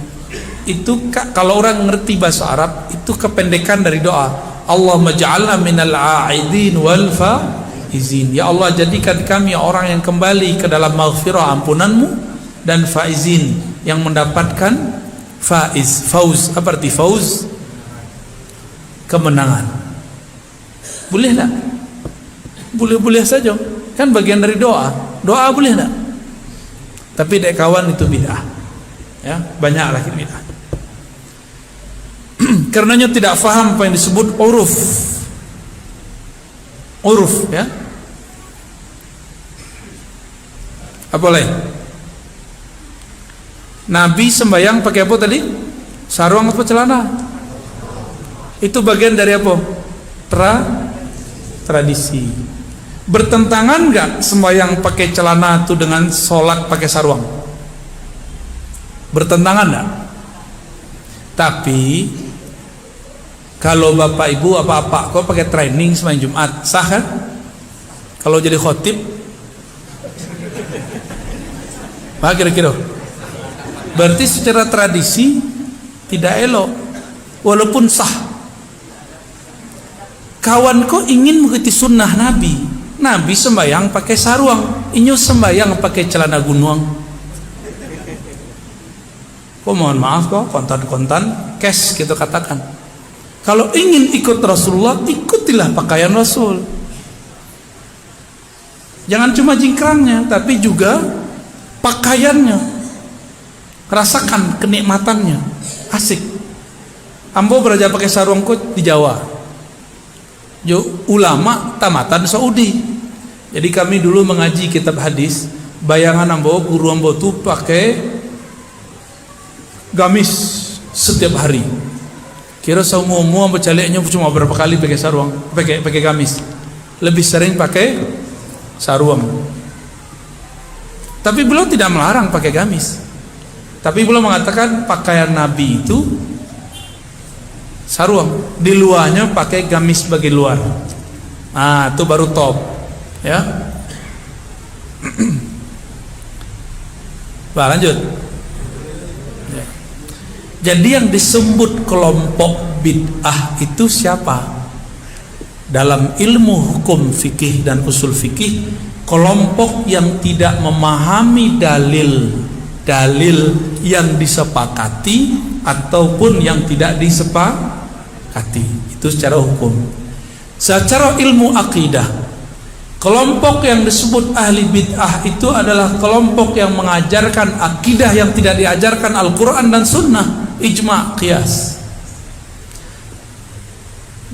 Itu kalau orang ngerti bahasa Arab, itu kependekan dari doa. Allahumma ja'alna minal aidin wal faizin. Ya Allah, jadikan kami orang yang kembali ke dalam maghfirah ampunanmu, dan faizin yang mendapatkan fauz. Apa arti fauz? Kemenangan. Boleh tak? Boleh-boleh saja, kan bagian dari doa. Doa boleh tak? Tapi dek kawan itu bid'ah. Ya, banyak lagi bid'ah. Karenanya tidak faham apa yang disebut uruf ya. Apa lain? Nabi sembahyang pakai apa tadi? Sarung apa celana? Itu bagian dari apa? Tradisi. Bertentangan enggak sembahyang pakai celana itu dengan sholat pakai sarung? Bertentangan enggak? Tapi kalau bapak ibu apa-apa kok pakai training sembahyang Jumat, sah kan? Kalau jadi khotib, apa kira-kira? Berarti secara tradisi tidak elok, walaupun sah. Kawan kok ingin mengikuti sunnah Nabi. Nabi sembahyang pakai sarung, inyo sembahyang pakai celana gunung. Kok mohon maaf kok kontan-kontan cash kita katakan. Kalau ingin ikut Rasulullah, ikutilah pakaian Rasul. Jangan cuma jingkrangnya, tapi juga pakaiannya. Rasakan kenikmatannya, asik. Ambo belajar pakai sarung kok di Jawa. Ulama tamatan Saudi. Jadi kami dulu mengaji kitab hadis, bayangan ambo, guru ambo tuh pakai gamis setiap hari. Kira semua ambo calegnya cuma berapa kali pakai sarung, pakai gamis. Lebih sering pakai sarung. Tapi beliau tidak melarang pakai gamis. Tapi beliau mengatakan pakaian Nabi itu sarung, di luarnya pakai gamis bagi luar. Itu baru top ya. Lanjut ya. Jadi yang disebut kelompok bid'ah itu siapa? Dalam ilmu hukum fikih dan usul fikih, kelompok yang tidak memahami dalil yang disepakati ataupun yang tidak disepakati. Itu secara hukum. Secara ilmu akidah, kelompok yang disebut ahli bid'ah itu adalah kelompok yang mengajarkan akidah yang tidak diajarkan Al-Quran dan Sunnah, ijma' qiyas.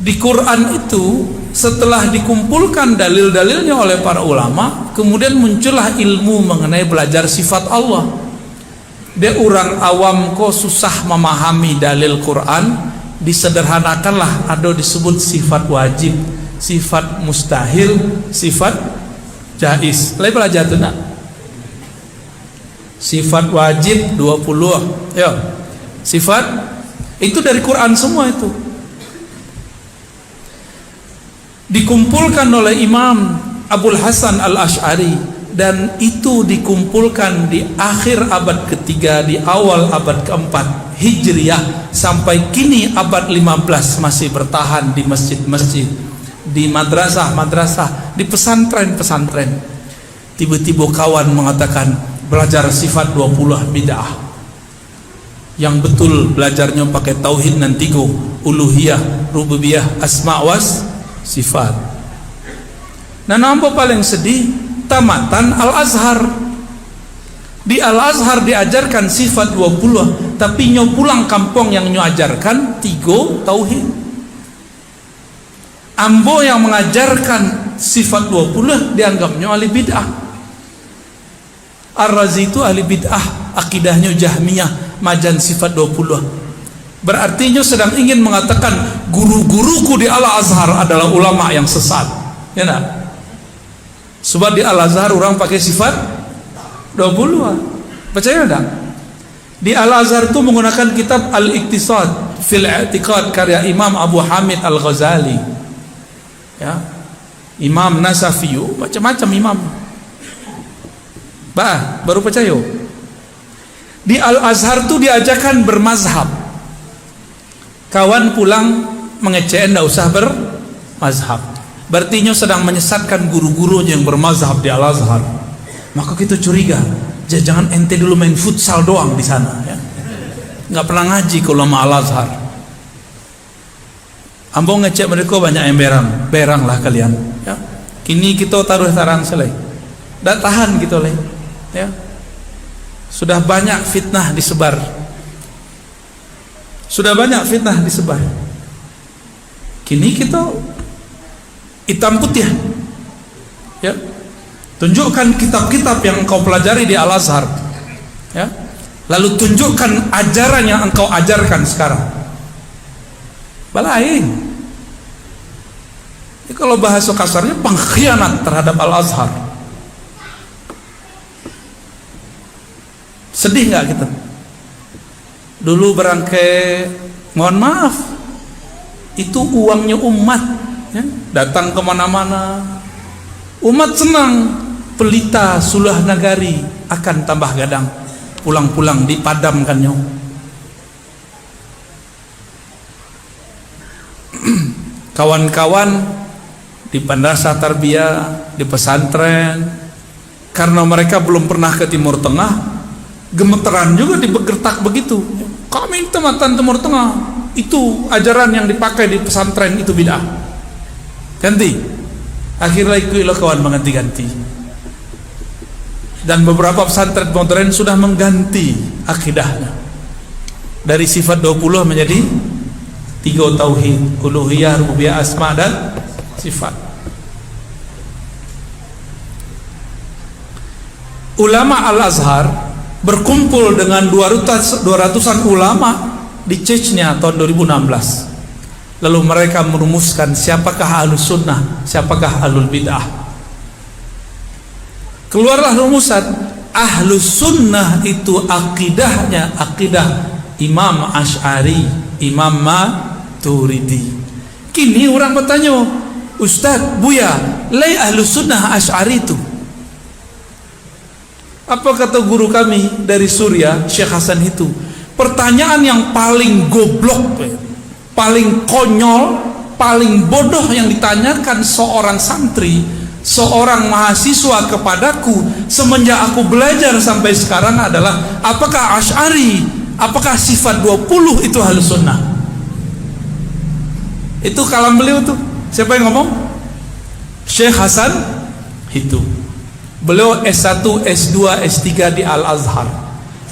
Di Quran itu setelah dikumpulkan dalil-dalilnya oleh para ulama, kemudian muncullah ilmu mengenai belajar sifat Allah. Dia orang awam kok susah memahami dalil Quran, disederhanakanlah ada disebut sifat wajib, sifat mustahil, sifat jaiz. Lain belajar tu nak? Sifat wajib 20. Ya. Sifat itu dari Quran semua itu. Dikumpulkan oleh Imam Abul Hasan Al-Asy'ari, dan itu dikumpulkan di akhir abad ketiga, di awal abad keempat Hijriyah, sampai kini abad 15 masih bertahan di masjid-masjid, di madrasah-madrasah, di pesantren-pesantren. Tiba-tiba kawan mengatakan belajar sifat 20 bid'ah. Yang betul belajarnya pakai tauhid dan tiga, uluhiyah, rububiyah, asma' was sifat. Nah, nampak paling sedih tamatan Al-Azhar. Di Al-Azhar diajarkan sifat 20, tapi nyo pulang kampung yang nyo ajarkan 3 tauhid. Ambo yang mengajarkan sifat 20 dianggapnya ahli bid'ah. Ar-Razi itu ahli bid'ah, akidahnya Jahmiyah, majan sifat 20. Berarti nyo sedang ingin mengatakan guru-guruku di Al-Azhar adalah ulama yang sesat. Ya nak? Sebab di Al-Azhar orang pakai sifat 20. Percaya tak? Di Al-Azhar itu menggunakan kitab Al-Iqtisad fil I'tiqad karya Imam Abu Hamid Al-Ghazali. Ya. Imam Nasafi, macam-macam imam. Baru percaya. Di Al-Azhar itu diajarkan bermazhab. Kawan pulang mengecek, tidak usah bermazhab. Berarti nyo sedang menyesatkan guru-gurunya yang bermazhab di Al-Azhar. Maka kita curiga, jangan ente dulu main futsal doang di sana, ya. Nggak pernah ngaji kalau sama Al-Azhar. Ambo ngecek mereka banyak yang berang lah kalian, ya. Kini kita taruh tarang selai, dah tahan gitu leh, ya. Sudah banyak fitnah disebar. Kini kita hitam putih, ya. Tunjukkan kitab-kitab yang engkau pelajari di Al-Azhar, ya. Lalu tunjukkan ajaran yang engkau ajarkan sekarang. Balain. Ini kalau bahasa kasarnya pengkhianat terhadap Al-Azhar. Sedih nggak kita? Dulu berangkai, mohon maaf, itu uangnya umat, ya, datang kemana-mana. Umat senang, pelita sulah nagari akan tambah gadang, pulang-pulang dipadamkannya. Kawan-kawan di madrasah tarbiyah, di pesantren, karena mereka belum pernah ke Timur Tengah, gemeteran juga dibergertak begitu. Kami tematan Timur Tengah, itu ajaran yang dipakai di pesantren itu bid'ah. Ganti. Akhirnya ikulah kawan mengganti-ganti. Dan beberapa pesantren modern sudah mengganti akidahnya. Dari sifat 20 menjadi 3 tauhid, uluhiyah, rububiyah, asma dan sifat. Ulama Al-Azhar berkumpul dengan 200-an ulama di Chechnya tahun 2016. Lalu mereka merumuskan siapakah ahlus sunnah, siapakah ahlul bid'ah. Keluarlah rumusan, ahlus sunnah itu akidahnya akidah Imam Asy'ari, Imam Maturidi. Kini orang bertanya, Ustaz, Buya, lai ahlus sunnah Asy'ari itu? Apa kata guru kami dari Suriah, Syekh Hasan itu? Pertanyaan yang paling goblok, paling konyol, paling bodoh yang ditanyakan seorang santri, seorang mahasiswa kepadaku semenjak aku belajar sampai sekarang adalah apakah Asy'ari, apakah sifat 20 itu Ahlus Sunnah? Itu kalam beliau tuh. Siapa yang ngomong? Syekh Hasan itu. Beliau S1, S2, S3 di Al-Azhar,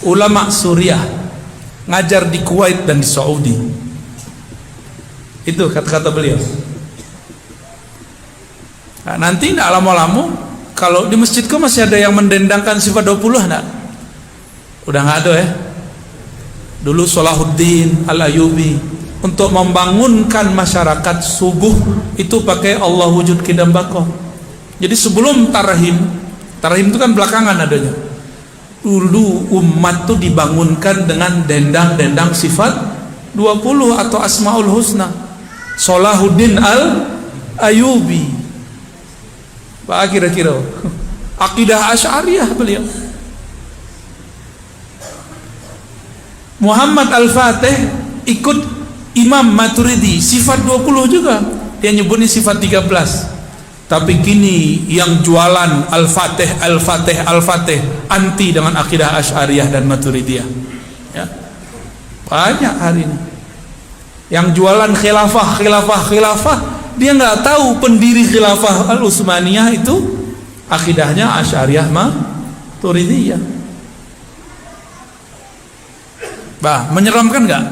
ulama Suriah, ngajar di Kuwait dan di Saudi. Itu kata-kata beliau. Nah, nanti tidak lama-lama kalau di masjidku masih ada yang mendendangkan sifat 20 enggak? Udah nggak ada ya. Dulu Salahuddin Al-Ayyubi untuk membangunkan masyarakat subuh itu pakai Allah wujud kidam bakoh. Jadi sebelum tarahim itu kan belakangan adanya. Dulu umat tuh dibangunkan dengan dendang-dendang sifat 20 atau Asmaul Husna. Salahuddin Al-Ayyubi. Pak kira-kira akidah Asy'ariyah beliau. Muhammad Al-Fatih ikut Imam Maturidi, sifat 20 juga. Dia nyebutnya sifat 13. Tapi kini yang jualan Al-Fatih anti dengan akidah Asy'ariyah dan Maturidiyah. Ya. Banyak hari ini. Yang jualan khilafah, dia nggak tahu pendiri khilafah Al-Utsmaniyah itu akidahnya Asy'ariyah Maturidiyah. Bah, menyeramkan nggak?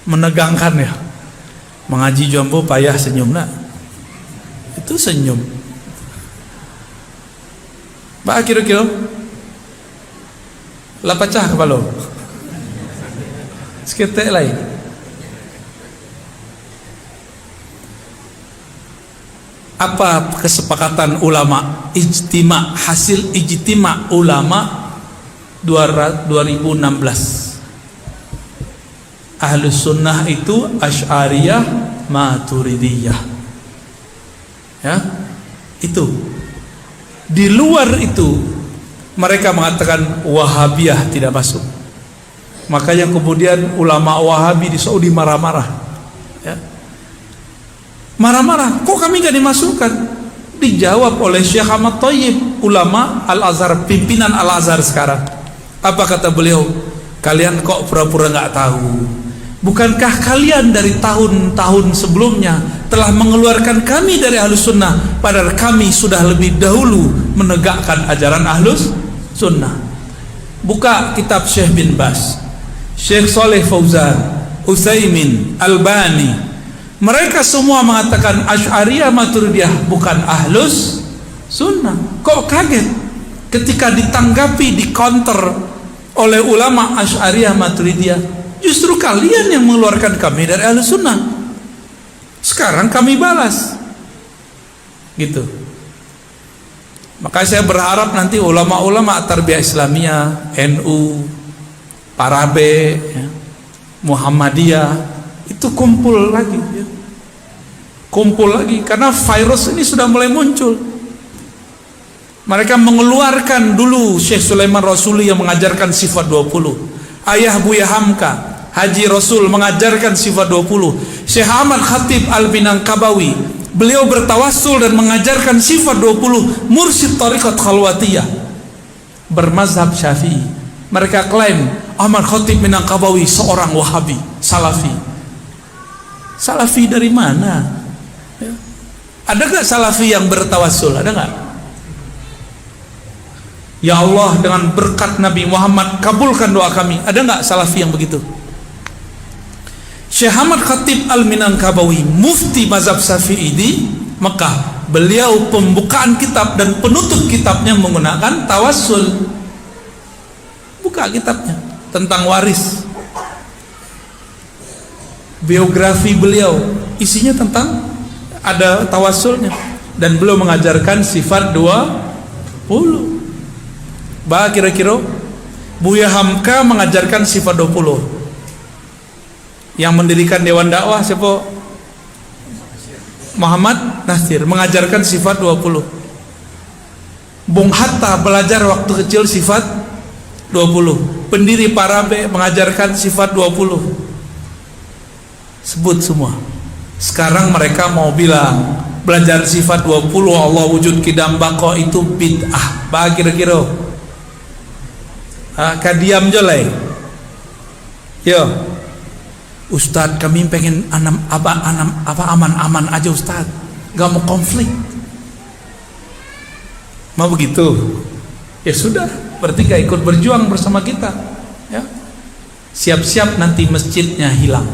Menegangkan ya. Mengaji jompo payah senyum nak. Itu senyum. Bah kira-kira lah pecah kepala. Seketek lain. Apa kesepakatan ulama? Ijtima, hasil ijtima ulama 2016. Ahlus Sunnah itu Asy'ariyah Maturidiyah. Ya, itu. Di luar itu mereka mengatakan Wahabiyah tidak masuk. Makanya kemudian ulama Wahabi di Saudi marah-marah. Ya. Marah-marah, kok kami gak dimasukkan? Dijawab oleh Syekh Ahmad Thayyib, ulama Al-Azhar, pimpinan Al-Azhar sekarang. Apa kata beliau? Kalian kok pura-pura gak tahu? Bukankah kalian dari tahun-tahun sebelumnya telah mengeluarkan kami dari Ahlus Sunnah, padahal kami sudah lebih dahulu menegakkan ajaran Ahlus Sunnah. Buka kitab Syekh bin Baz, Syekh Saleh Fauzan, Utsaimin, Albani. Mereka semua mengatakan Asy'ariyah Maturidiyah bukan Ahlus Sunnah. Kok kaget ketika ditanggapi, dikonter oleh ulama Asy'ariyah Maturidiyah? Justru kalian yang mengeluarkan kami dari Ahlus Sunnah. Sekarang kami balas. Gitu. Maka saya berharap nanti ulama-ulama Tarbiyah Islamiyah, NU, Parabe, ya, Muhammadiyah itu kumpul lagi, ya. Kumpul lagi karena virus ini sudah mulai muncul. Mereka mengeluarkan dulu Syekh Sulaiman Rasuli yang mengajarkan sifat 20, Ayah Buya Hamka, Haji Rasul mengajarkan sifat 20, Syekh Ahmad Khatib Al-Minangkabawi, beliau bertawassul dan mengajarkan sifat 20, mursyid Tariqat Khalwatiyah bermazhab Syafi'i. Mereka klaim Ahmad Khatib Minangkabawi seorang Wahabi, Salafi. Salafi dari mana? Ya. Ada gak Salafi yang bertawassul? Ada gak? Ya Allah, dengan berkat Nabi Muhammad kabulkan doa kami. Ada gak Salafi yang begitu? Syekh Ahmad Khatib Al-Minangkabawi, mufti mazhab Syafi'i di Mekah, beliau pembukaan kitab dan penutup kitabnya menggunakan tawassul. Buka kitabnya tentang waris, biografi beliau, isinya tentang ada tawassulnya, dan beliau mengajarkan sifat 20. Bah kira-kira Buya Hamka mengajarkan sifat 20. Yang mendirikan Dewan Dakwah siapa? Muhammad Nasir mengajarkan sifat 20. Bung Hatta belajar waktu kecil sifat 20. Pendiri Parabe mengajarkan sifat 20. sebut semua. Sekarang mereka mau bilang belajar sifat 20 Allah wujud kidam bako itu bid'ah. Bah kira-kira kadiam jolai. Yo Ustadz, kami pengen aman-aman aja Ustadz, gak mau konflik. Mau begitu? Ya sudah, berarti gak ikut berjuang bersama kita. Ya, siap-siap nanti masjidnya hilang,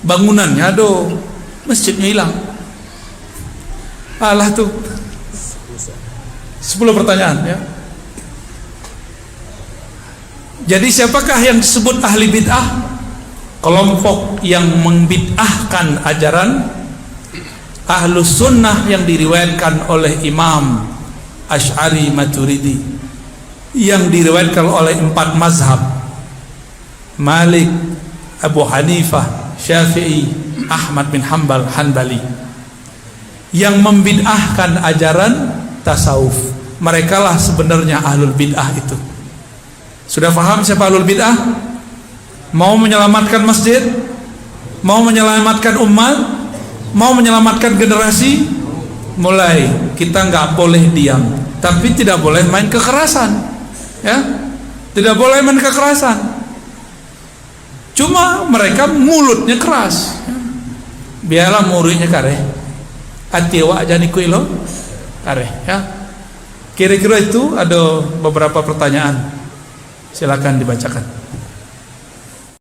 bangunannya aduh, masjidnya hilang. Alah tuh 10 pertanyaan ya. Jadi siapakah yang disebut ahli bid'ah? Kelompok yang membid'ahkan ajaran Ahlus Sunnah yang diriwayatkan oleh Imam Asy'ari Maturidi, yang diriwayatkan oleh 4 mazhab, Malik, Abu Hanifah, Syafi'i, Ahmad bin Hanbal, Hanbali, yang membid'ahkan ajaran tasawuf. Merekalah sebenarnya ahlul bid'ah itu. Sudah paham siapa ahlul bid'ah? Mau menyelamatkan masjid, mau menyelamatkan umat, mau menyelamatkan generasi, mulai kita nggak boleh diam, tapi tidak boleh main kekerasan, ya, tidak boleh main kekerasan. Cuma mereka mulutnya keras, ya. Biarlah muridnya kare, atiwa aja nikuilo kare, ya. Kira-kira itu ada beberapa pertanyaan, silakan dibacakan.